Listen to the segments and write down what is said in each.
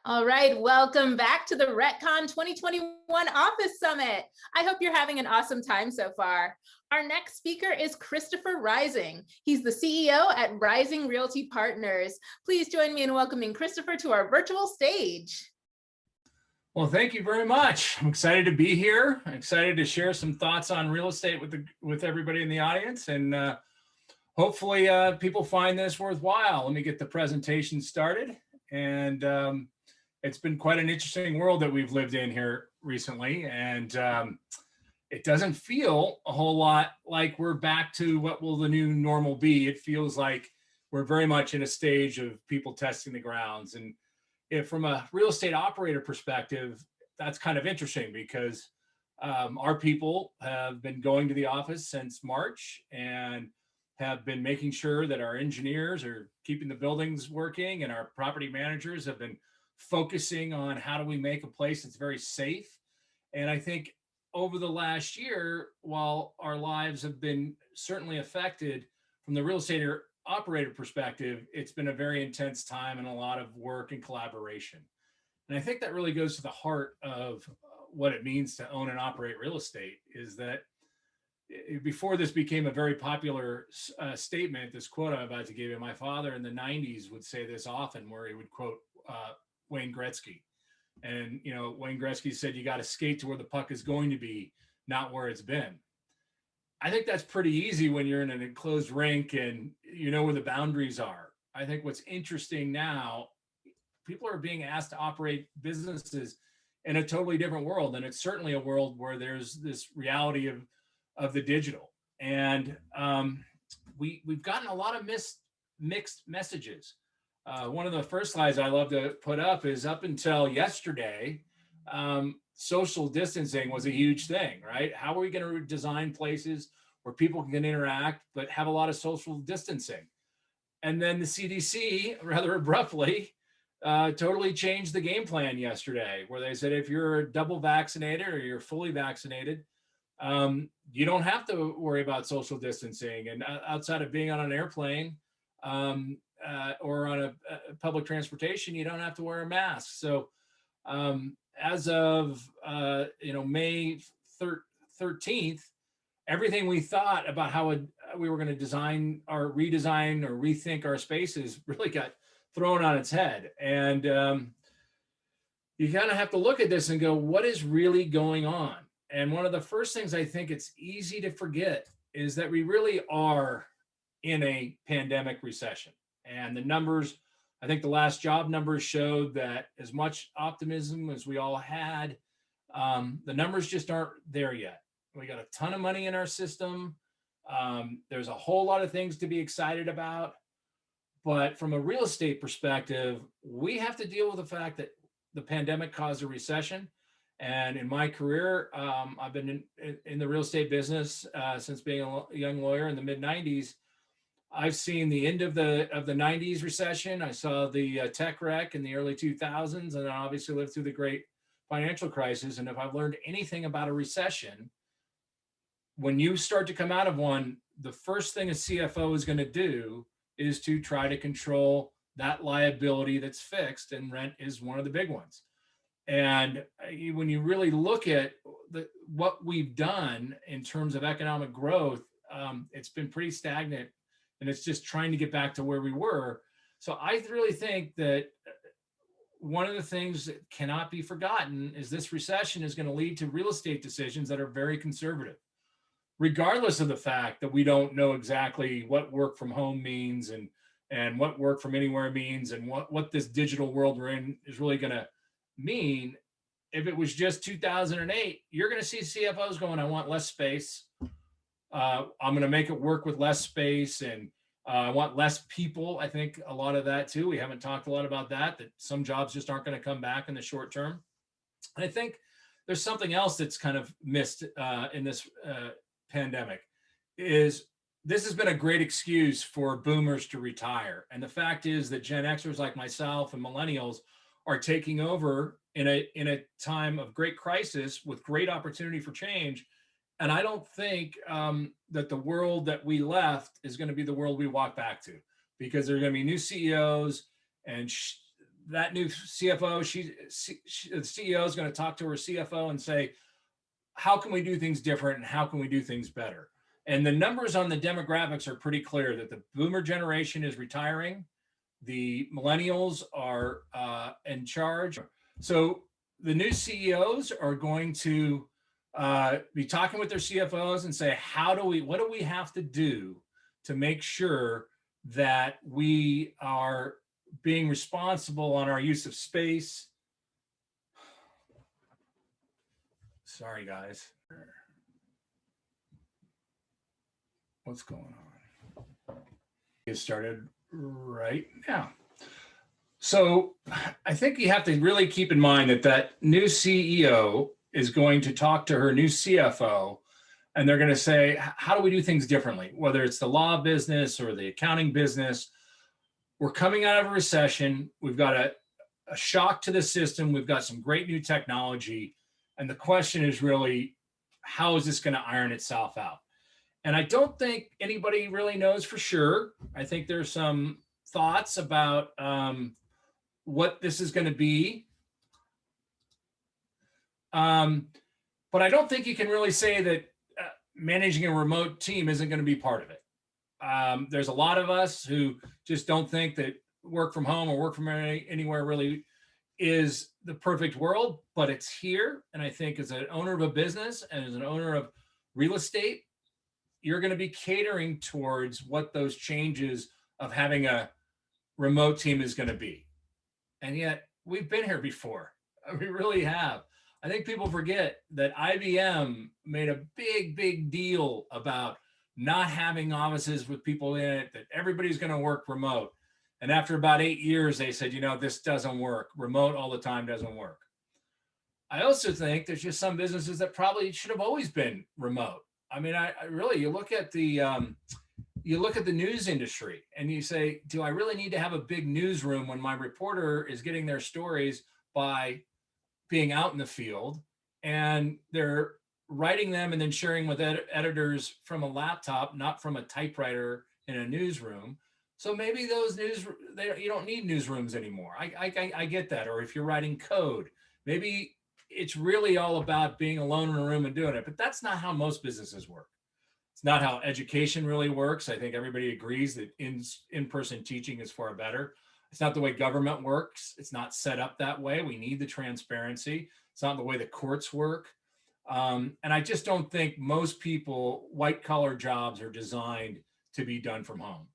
All right, welcome back to the RETCON 2021 Office Summit. I hope you're having an awesome time so far. Our next speaker is Christopher Rising. He's the CEO at Rising Realty Partners. Please join me in welcoming Christopher to our virtual stage. Well, thank you very much. I'm excited to be here. I'm excited to share some thoughts on real estate with everybody in the audience, and hopefully people find this worthwhile. Let me get the presentation started. And it's been quite an interesting world that we've lived in here recently, and it doesn't feel a whole lot like we're back to what will the new normal be. It feels like we're very much in a stage of people testing the grounds. And if from a real estate operator perspective, that's kind of interesting because our people have been going to the office since March and have been making sure that our engineers are keeping the buildings working, and our property managers have been focusing on how do we make a place that's very safe. And I think over the last year, while our lives have been certainly affected from the real estate operator perspective, it's been a very intense time and a lot of work and collaboration. And I think that really goes to the heart of what it means to own and operate real estate, is that before this became a very popular statement, this quote I'm about to give you, my father in the 90s would say this often, where he would quote Wayne Gretzky. And, you know, Wayne Gretzky said, you got to skate to where the puck is going to be, not where it's been. I think that's pretty easy when you're in an enclosed rink and you know where the boundaries are. I think what's interesting now, people are being asked to operate businesses in a totally different world. And it's certainly a world where there's this reality of the digital. And we've gotten a lot of mixed messages. One of the first slides I love to put up is, up until yesterday, social distancing was a huge thing, right? How are we going to design places where people can interact but have a lot of social distancing? And then the CDC, rather abruptly, totally changed the game plan yesterday, where they said if you're double vaccinated or you're fully vaccinated, you don't have to worry about social distancing. And outside of being on an airplane or on a public transportation, you don't have to wear a mask. So as of May 13th, everything we thought about how we were going to design or redesign or rethink our spaces really got thrown on its head. And you kind of have to look at this and go, what is really going on? And one of the first things I think it's easy to forget is that we really are in a pandemic recession. And the numbers, I think the last job numbers showed that as much optimism as we all had, the numbers just aren't there yet. We got a ton of money in our system. There's a whole lot of things to be excited about. But from a real estate perspective, we have to deal with the fact that the pandemic caused a recession. And in my career, I've been in the real estate business since being a young lawyer in the mid 90s. I've seen the end of the 90s recession. I saw the tech wreck in the early 2000s, and then obviously lived through the great financial crisis. And if I've learned anything about a recession, when you start to come out of one, the first thing a CFO is going to do is to try to control that liability that's fixed, and rent is one of the big ones. And when you really look at what we've done in terms of economic growth, it's been pretty stagnant, and it's just trying to get back to where we were. So I really think that one of the things that cannot be forgotten is this recession is going to lead to real estate decisions that are very conservative, regardless of the fact that we don't know exactly what work from home means and what work from anywhere means, and what this digital world we're in is really going to mean. If it was just 2008, you're going to see CFOs going, I want less space. I'm going to make it work with less space, and I want less people. I think a lot of that too. We haven't talked a lot about that some jobs just aren't going to come back in the short term. And I think there's something else that's kind of missed in this pandemic, is this has been a great excuse for boomers to retire. And the fact is that Gen Xers like myself and millennials are taking over in a time of great crisis with great opportunity for change. And I don't think that the world that we left is going to be the world we walk back to, because there are going to be new CEOs, and that new CFO, the CEO is going to talk to her CFO and say, how can we do things different and how can we do things better? And the numbers on the demographics are pretty clear that the boomer generation is retiring. The millennials are in charge. So the new CEOs are going to be talking with their CFOs and say, what do we have to do to make sure that we are being responsible on our use of space? Sorry, guys. What's going on? Get started right now. So I think you have to really keep in mind that new CEO is going to talk to her new CFO, and they're going to say, how do we do things differently? Whether it's the law business or the accounting business, we're coming out of a recession. We've got a shock to the system. We've got some great new technology. And the question is really, how is this going to iron itself out? And I don't think anybody really knows for sure. I think there's some thoughts about what this is going to be. But I don't think you can really say that managing a remote team isn't going to be part of it. There's a lot of us who just don't think that work from home or work from anywhere really is the perfect world, but it's here. And I think as an owner of a business and as an owner of real estate, you're going to be catering towards what those changes of having a remote team is going to be. And yet we've been here before. We really have. I think people forget that IBM made a big deal about not having offices with people in it, that everybody's going to work remote. And after about 8 years, they said, this doesn't work. Remote all the time doesn't work. I also think there's just some businesses that probably should have always been remote. I mean, I really, you look at the news industry and you say, do I really need to have a big newsroom when my reporter is getting their stories by being out in the field and they're writing them and then sharing with editors from a laptop, not from a typewriter in a newsroom? So maybe those you don't need newsrooms anymore. I get that. Or if you're writing code, maybe it's really all about being alone in a room and doing it. But that's not how most businesses work. It's not how education really works. I think everybody agrees that in-person teaching is far better. It's not the way government works. It's not set up that way. We need the transparency. It's not the way the courts work. And I just don't think most people, white collar jobs are designed to be done from home.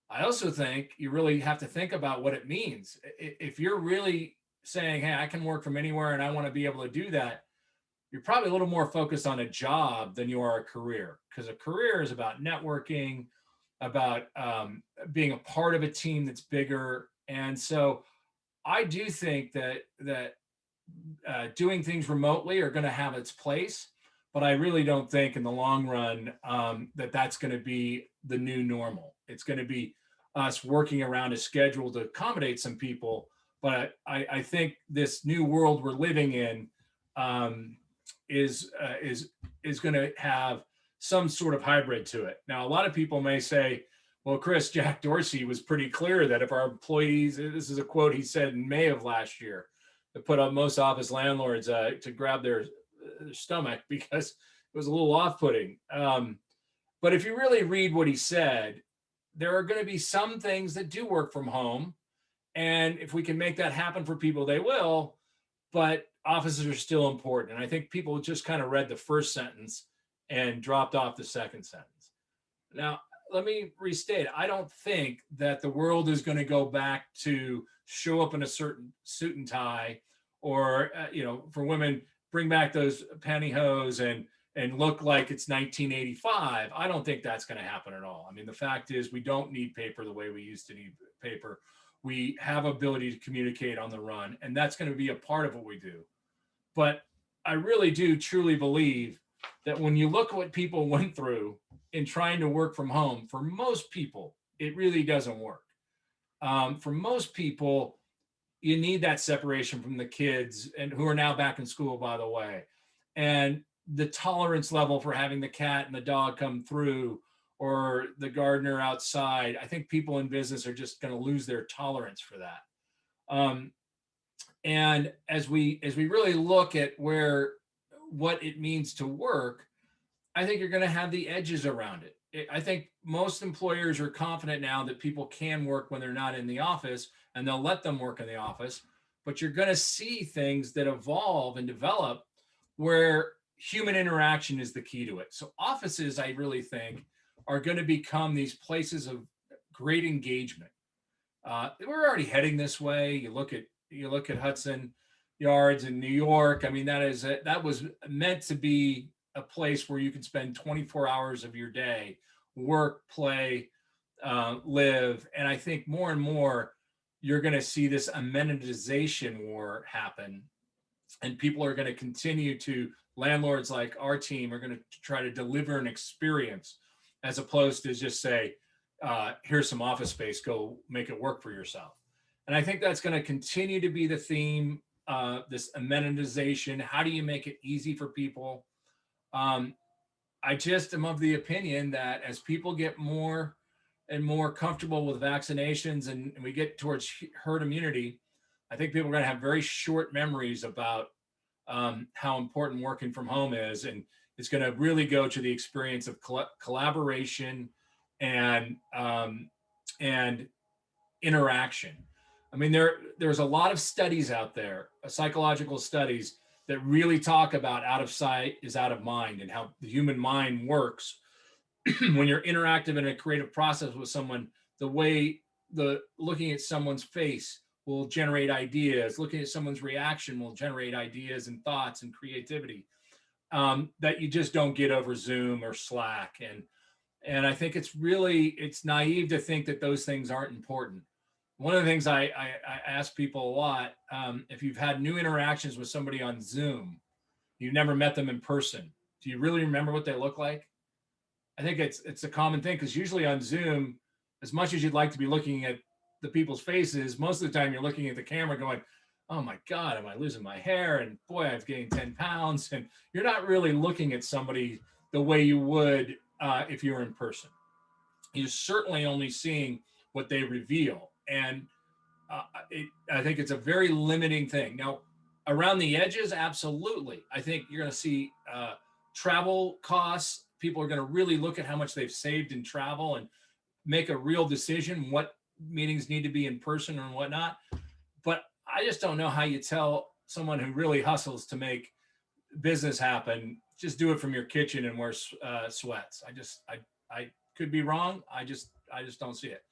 I also think you really have to think about what it means. If you're really saying, hey, I can work from anywhere and I want to be able to do that, you're probably a little more focused on a job than you are a career, because a career is about networking, about being a part of a team that's bigger. And so I do think that doing things remotely are going to have its place, but I really don't think in the long run that's going to be the new normal. It's going to be us working around a schedule to accommodate some people. But I think this new world we're living in is going to have some sort of hybrid to it. Now, a lot of people may say, well, Chris, Jack Dorsey was pretty clear that if our employees, this is a quote he said in May of last year, that put up most office landlords to grab their stomach because it was a little off-putting. But if you really read what he said, there are going to be some things that do work from home. And if we can make that happen for people, they will. But offices are still important. And I think people just kind of read the first sentence and dropped off the second sentence. Now, let me restate. I don't think that the world is going to go back to show up in a certain suit and tie, or, for women, bring back those pantyhose and look like it's 1985. I don't think that's going to happen at all. I mean, the fact is we don't need paper the way we used to need paper. We have ability to communicate on the run, and that's going to be a part of what we do. But I really do truly believe that when you look at what people went through in trying to work from home, for most people, it really doesn't work. For most people, you need that separation from the kids, and who are now back in school, by the way, and the tolerance level for having the cat and the dog come through, or the gardener outside. I think people in business are just going to lose their tolerance for that. Um, and as we really look at what it means to work, I think you're going to have the edges around it. I think most employers are confident now that people can work when they're not in the office, and they'll let them work in the office. But you're going to see things that evolve and develop where human interaction is the key to it. So offices, I really think, are going to become these places of great engagement. We're already heading this way. You look at Hudson Yards in New York. I mean, that was meant to be a place where you can spend 24 hours of your day, work, play, live. And I think more and more you're going to see this amenitization war happen, and people are going to continue to landlords like our team are going to try to deliver an experience as opposed to just say, here's some office space, go make it work for yourself. And I think that's going to continue to be the theme, this amenitization. How do you make it easy for people? I just am of the opinion that as people get more and more comfortable with vaccinations and we get towards herd immunity, I think people are going to have very short memories about how important working from home is. And it's going to really go to the experience of collaboration and interaction. I mean, there's a lot of studies out there, psychological studies, that really talk about out of sight is out of mind, and how the human mind works when you're interactive in a creative process with someone. The way looking at someone's face will generate ideas. Looking at someone's reaction will generate ideas and thoughts and creativity that you just don't get over Zoom or Slack. And I think it's naive to think that those things aren't important. One of the things I ask people a lot, if you've had new interactions with somebody on Zoom, you've never met them in person, do you really remember what they look like? I think it's a common thing, because usually on Zoom, as much as you'd like to be looking at the people's faces, most of the time you're looking at the camera going, oh my God, am I losing my hair? And boy, I've gained 10 pounds. And you're not really looking at somebody the way you would if you were in person. You're certainly only seeing what they reveal. And I think it's a very limiting thing. Now, around the edges, absolutely. I think you're going to see travel costs. People are going to really look at how much they've saved in travel and make a real decision what meetings need to be in person and whatnot. But I just don't know how you tell someone who really hustles to make business happen, just do it from your kitchen and wear sweats. I could be wrong. I just don't see it.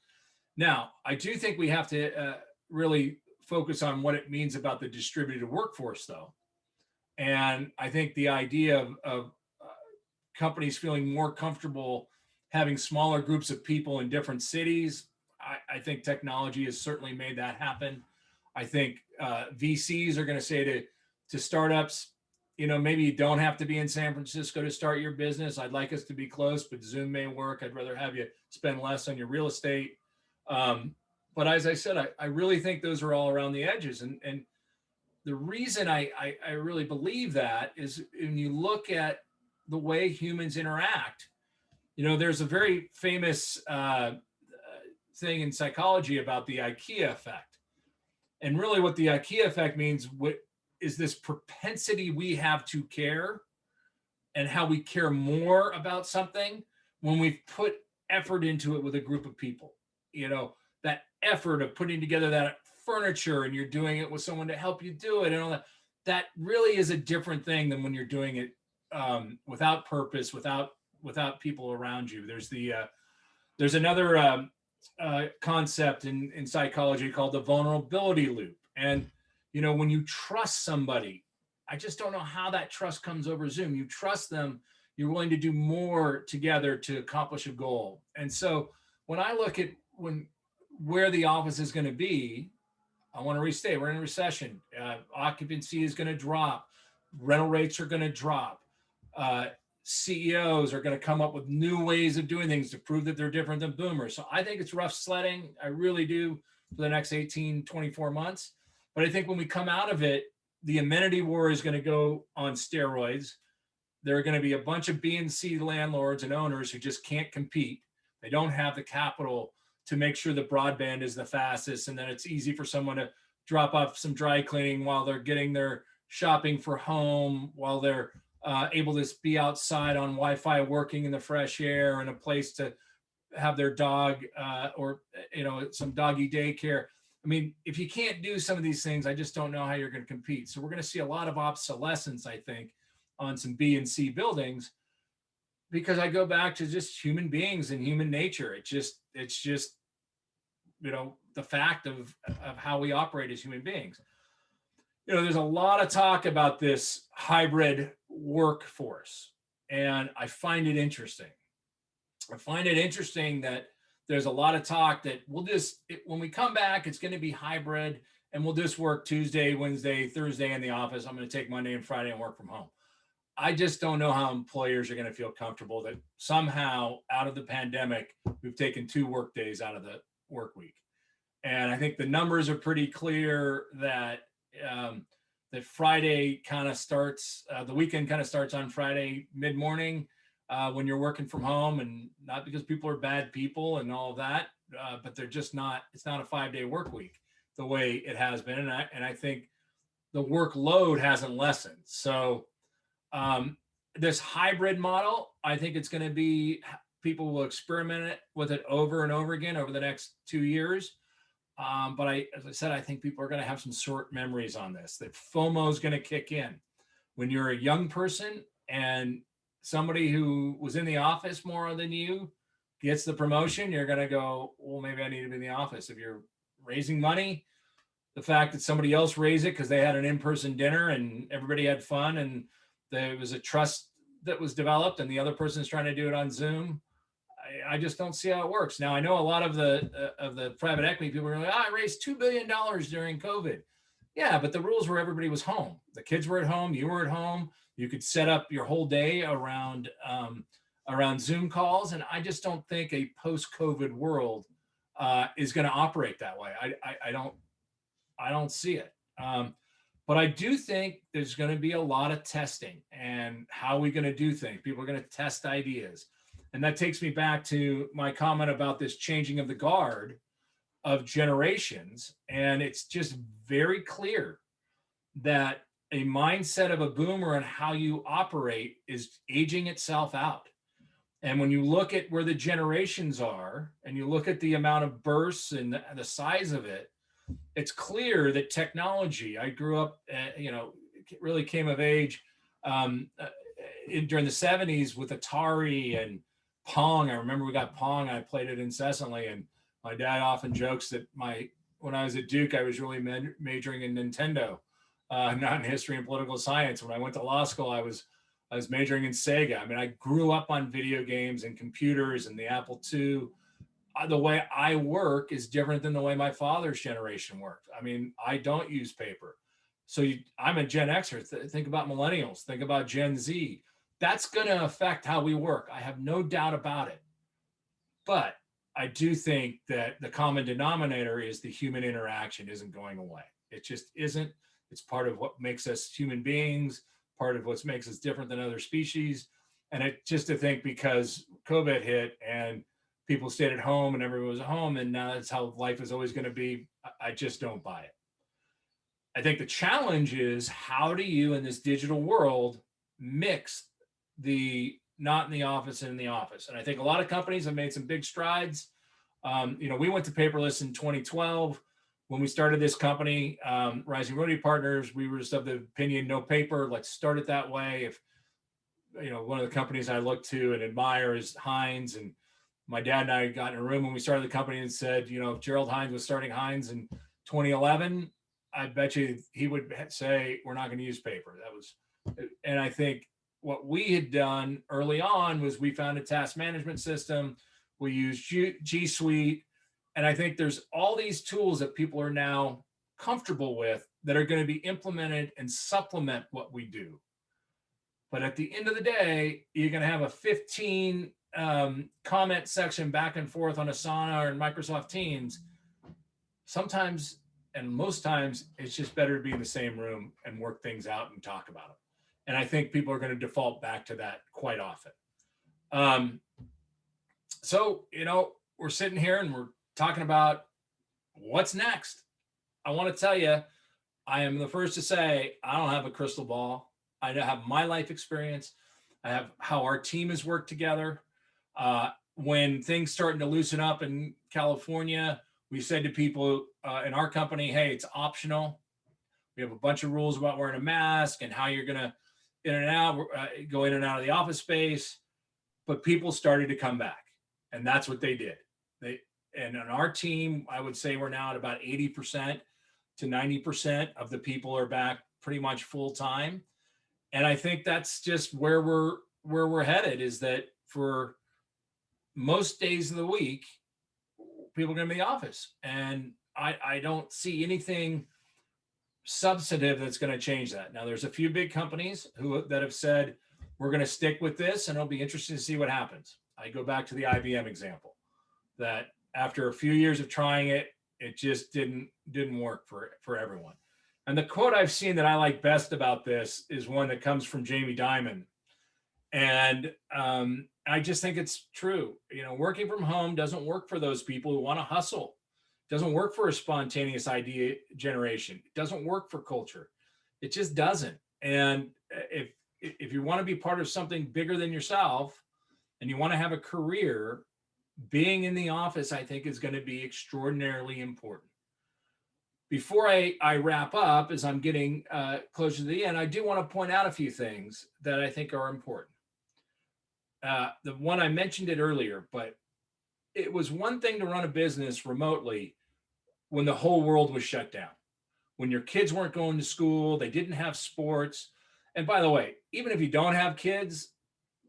Now, I do think we have to really focus on what it means about the distributed workforce, though. And I think the idea of companies feeling more comfortable having smaller groups of people in different cities, I think technology has certainly made that happen. I think VCs are going to say to startups, maybe you don't have to be in San Francisco to start your business. I'd like us to be close, but Zoom may work. I'd rather have you spend less on your real estate. But as I said, I really think those are all around the edges. And the reason I really believe that is when you look at the way humans interact, there's a very famous thing in psychology about the IKEA effect. And really what the IKEA effect means is this propensity we have to care, and how we care more about something when we've put effort into it with a group of people. That effort of putting together that furniture, and you're doing it with someone to help you do it and all that really is a different thing than when you're doing it without purpose, without people around you. There's another concept in psychology called the vulnerability loop. And, when you trust somebody, I just don't know how that trust comes over Zoom. You trust them, you're willing to do more together to accomplish a goal. And so when I look at where the office is going to be, I want to restate, we're in a recession. Occupancy is going to drop. Rental rates are going to drop. CEOs are going to come up with new ways of doing things to prove that they're different than boomers. So I think it's rough sledding. I really do, for the next 18, 24 months. But I think when we come out of it, the amenity war is going to go on steroids. There are going to be a bunch of B and C landlords and owners who just can't compete. They don't have the capital to make sure the broadband is the fastest, and then it's easy for someone to drop off some dry cleaning, while they're getting their shopping for home, while they're able to be outside on Wi-Fi, working in the fresh air, and a place to have their dog or some doggy daycare. I mean, if you can't do some of these things, I just don't know how you're going to compete. So we're going to see a lot of obsolescence, I think, on some B and C buildings, because I go back to just human beings and human nature. It's just the fact of how we operate as human beings. There's a lot of talk about this hybrid workforce, and I find it interesting. I find it interesting that there's a lot of talk that when we come back, it's going to be hybrid, and we'll just work Tuesday, Wednesday, Thursday in the office. I'm going to take Monday and Friday and work from home. I just don't know how employers are going to feel comfortable that somehow out of the pandemic, we've taken 2 work days out of the work week. And I think the numbers are pretty clear that that Friday kind of starts, the weekend kind of starts on Friday mid-morning when you're working from home, and not because people are bad people and all of that, but they're just not, it's not a 5-day work week the way it has been. And I think the workload hasn't lessened. So this hybrid model, I think it's going to be, people will experiment with it over and over again over the next 2 years. But as I said, I think people are going to have some short memories on this, that FOMO is going to kick in. When you're a young person and somebody who was in the office more than you gets the promotion, you're going to go, well, maybe I need to be in the office. If you're raising money, the fact that somebody else raised it because they had an in-person dinner and everybody had fun and there was a trust that was developed, and the other person is trying to do it on Zoom, I just don't see how it works. Now, I know a lot of the private equity people are like, I raised $2 billion during COVID. Yeah, but the rules were everybody was home. The kids were at home. You were at home. You could set up your whole day around Zoom calls. And I just don't think a post-COVID world is going to operate that way. I don't see it. But I do think there's going to be a lot of testing, and how are we going to do things? People are going to test ideas. And that takes me back to my comment about this changing of the guard of generations. And it's just very clear that a mindset of a boomer and how you operate is aging itself out. And when you look at where the generations are, and you look at the amount of bursts and the size of it, it's clear that technology, I grew up, really came of age during the 70s with Atari and Pong. I remember we got Pong. I played it incessantly, and my dad often jokes that when I was at Duke, I was really majoring in Nintendo, not in history and political science. When I went to law school, I was majoring in Sega. I mean, I grew up on video games and computers and the Apple II. The way I work is different than the way my father's generation worked. I mean, I don't use paper. So I'm a Gen Xer. Think about millennials. Think about Gen Z. That's going to affect how we work. I have no doubt about it. But I do think that the common denominator is the human interaction isn't going away. It just isn't. It's part of what makes us human beings, part of what makes us different than other species. And it just to think, because COVID hit and people stayed at home and everyone was at home, and now that's how life is always going to be, I just don't buy it. I think the challenge is, how do you in this digital world mix the not in the office and in the office? And I think a lot of companies have made some big strides. We went to paperless in 2012. When we started this company, Rising Realty Partners, we were just of the opinion, no paper, let's start it that way. If, one of the companies I look to and admire is Heinz. And my dad and I got in a room when we started the company and said, if Gerald Heinz was starting Heinz in 2011, I bet you he would say, we're not going to use paper. And I think what we had done early on was we found a task management system. We used G Suite. And I think there's all these tools that people are now comfortable with that are going to be implemented and supplement what we do. But at the end of the day, you're going to have a 15 comment section back and forth on Asana or Microsoft Teams. Sometimes, and most times, it's just better to be in the same room and work things out and talk about them. And I think people are going to default back to that quite often. So, we're sitting here and we're talking about what's next. I want to tell you, I am the first to say I don't have a crystal ball. I have my life experience. I have how our team has worked together. When things starting to loosen up in California, we said to people in our company, hey, it's optional. We have a bunch of rules about wearing a mask and how you're going to in and out, go in and out of the office space. But people started to come back, and that's what they did. And on our team, I would say we're now at about 80% to 90% of the people are back pretty much full time. And I think that's just where we're headed, is that for most days of the week, people are going to be in the office. And I don't see anything substantive that's going to change that. Now, there's a few big companies that have said, we're going to stick with this, and it'll be interesting to see what happens. I go back to the IBM example, that after a few years of trying it, it just didn't work for everyone. And the quote I've seen that I like best about this is one that comes from Jamie Dimon. And I just think it's true. Working from home doesn't work for those people who want to hustle. It doesn't work for a spontaneous idea generation. It doesn't work for culture. It just doesn't. And if you want to be part of something bigger than yourself and you want to have a career, being in the office, I think, is going to be extraordinarily important. Before I wrap up, as I'm getting closer to the end, I do want to point out a few things that I think are important. The one I mentioned it earlier, but it was one thing to run a business remotely when the whole world was shut down, when your kids weren't going to school, they didn't have sports. And by the way, even if you don't have kids,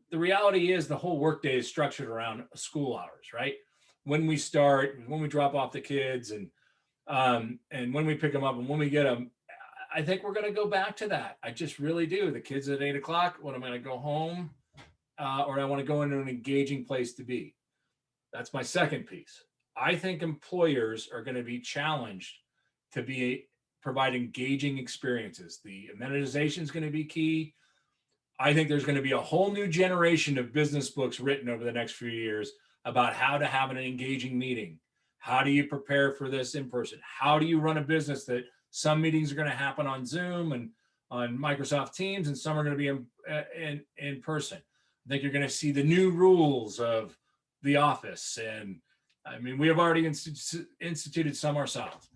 the reality is the whole workday is structured around school hours, right? When we start, when we drop off the kids, and when we pick them up and when we get them, I think we're going to go back to that. I just really do. The kids at 8 o'clock, when I'm going to go home, or I want to go into an engaging place to be. That's my second piece. I think employers are going to be challenged to provide engaging experiences. The amenitization is going to be key. I think there's going to be a whole new generation of business books written over the next few years about how to have an engaging meeting. How do you prepare for this in person? How do you run a business that some meetings are going to happen on Zoom and on Microsoft Teams, and some are going to be in person? I think you're going to see the new rules of the office. And I mean, we have already instituted some ourselves.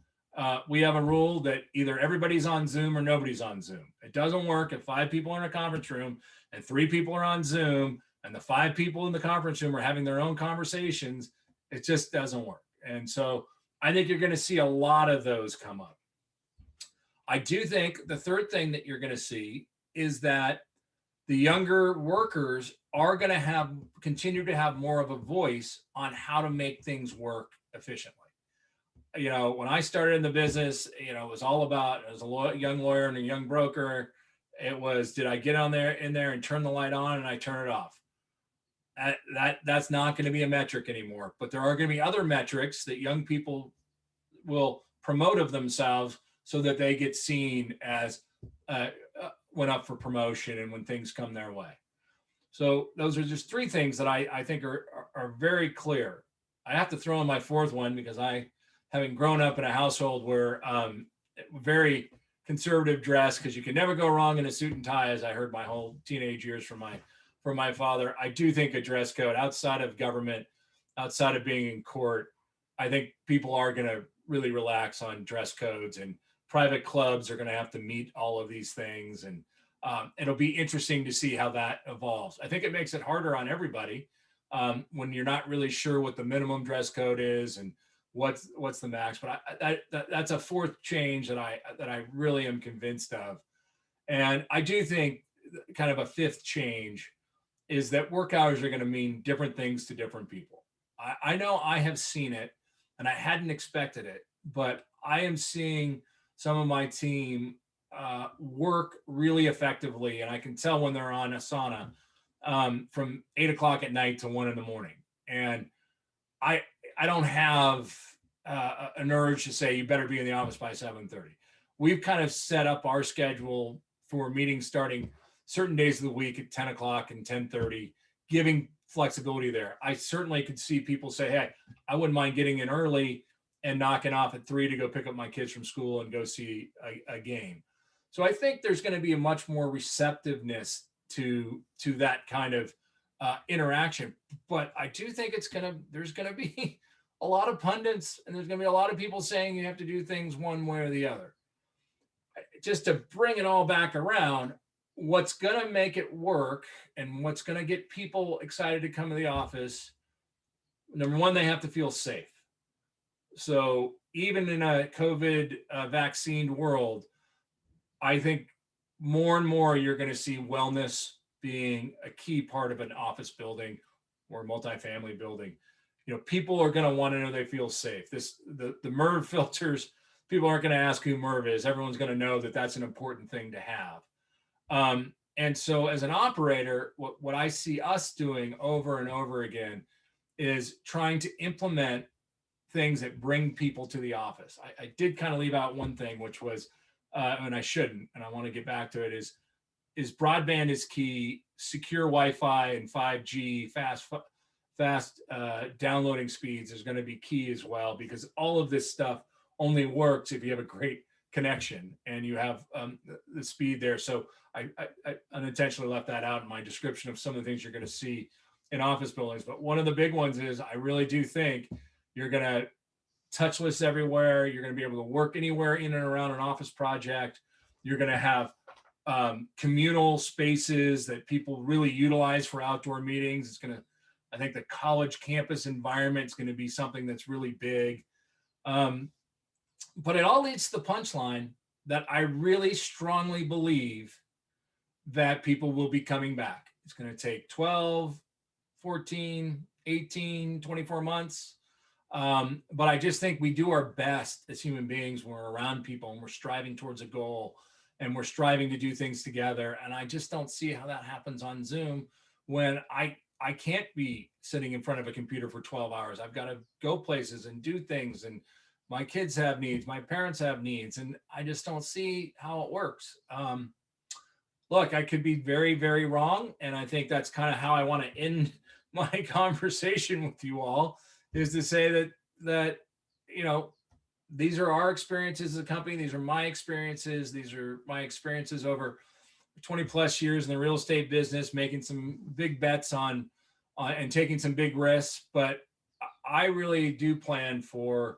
We have a rule that either everybody's on Zoom or nobody's on Zoom. It doesn't work if 5 people are in a conference room and 3 people are on Zoom and the 5 people in the conference room are having their own conversations. It just doesn't work. And so I think you're going to see a lot of those come up. I do think the third thing that you're going to see is that the younger workers are going to continue to have more of a voice on how to make things work efficiently. When I started in the business, it was all about, as a young lawyer and a young broker, it was, did I get in there and turn the light on and I turn it off? That's not going to be a metric anymore, but there are going to be other metrics that young people will promote of themselves so that they get seen as went up for promotion and when things come their way. So those are just 3 things that I think are very clear. I have to throw in my 4th one because having grown up in a household where very conservative dress, because you can never go wrong in a suit and tie, as I heard my whole teenage years from my father. I do think a dress code outside of government, outside of being in court, I think people are going to really relax on dress codes, and private clubs are going to have to meet all of these things. And it'll be interesting to see how that evolves. I think it makes it harder on everybody when you're not really sure what the minimum dress code is and what's the max. But that's a 4th change that I really am convinced of. And I do think kind of a 5th change is that work hours are going to mean different things to different people. I know I have seen it and I hadn't expected it, but I am seeing some of my team work really effectively. And I can tell when they're on Asana from 8 o'clock at night to 1 in the morning. And I don't have an urge to say, you better be in the office by 7:30. We've kind of set up our schedule for meetings starting certain days of the week at 10 o'clock and 10:30, giving flexibility there. I certainly could see people say, hey, I wouldn't mind getting in early and knocking off at 3 to go pick up my kids from school and go see a game. So I think there's going to be a much more receptiveness to that kind of interaction. But I do think there's going to be a lot of pundits, and there's going to be a lot of people saying you have to do things one way or the other. Just to bring it all back around, what's going to make it work and what's going to get people excited to come to the office, number one, they have to feel safe. So even in a COVID vaccine world, I think more and more you're going to see wellness being a key part of an office building or multifamily building. You know, people are going to want to know they feel safe. The MERV filters, people aren't going to ask who MERV is. Everyone's going to know that that's an important thing to have. And so as an operator, what I see us doing over and over again is trying to implement things that bring people to the office. I did kind of leave out one thing, which was, and I shouldn't, and I want to get back to it, is broadband is key. Secure Wi-Fi and 5G, fast downloading speeds is going to be key as well, because all of this stuff only works if you have a great connection and you have the speed there. So I unintentionally left that out in my description of some of the things you're going to see in office buildings. But one of the big ones is I really do think you're going to touchless everywhere. You're going to be able to work anywhere in and around an office project. You're going to have communal spaces that people really utilize for outdoor meetings. I think the college campus environment is going to be something that's really big. But it all leads to the punchline that I really strongly believe that people will be coming back. It's going to take 12, 14, 18, 24 months. But I just think we do our best as human beings when we're around people and we're striving towards a goal and we're striving to do things together. And I just don't see how that happens on Zoom when I can't be sitting in front of a computer for 12 hours. I've got to go places and do things, and my kids have needs, my parents have needs, and I just don't see how it works. Look, I could be very, very wrong. And I think that's kind of how I want to end my conversation with you all, is to say that, you know, these are our experiences as a company. These are my experiences. These are my experiences over 20 plus years in the real estate business, making some big bets on and taking some big risks. But I really do plan for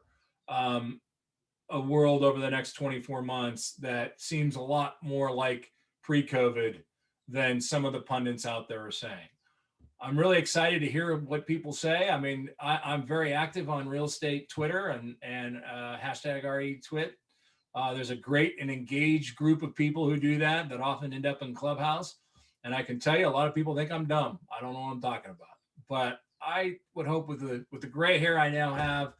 a world over the next 24 months that seems a lot more like pre-COVID than some of the pundits out there are saying. I'm really excited to hear what people say. I mean, I'm very active on real estate Twitter and hashtag RETwit. There's a great and engaged group of people who do that often end up in Clubhouse. And I can tell you, a lot of people think I'm dumb. I don't know what I'm talking about. But I would hope with the gray hair I now have,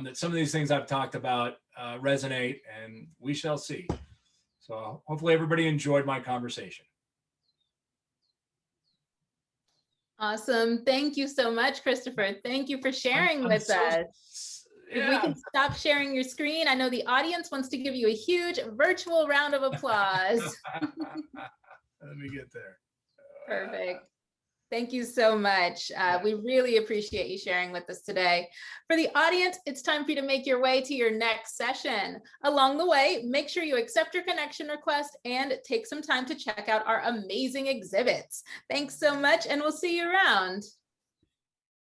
that some of these things I've talked about resonate, and we shall see. So hopefully everybody enjoyed my conversation. Awesome. Thank you so much, Christopher. Thank you for sharing with us. Yeah. If we can stop sharing your screen, I know the audience wants to give you a huge virtual round of applause. Let me get there. Perfect. Thank you so much. We really appreciate you sharing with us today. For the audience, it's time for you to make your way to your next session. Along the way, make sure you accept your connection request and take some time to check out our amazing exhibits. Thanks so much, and we'll see you around.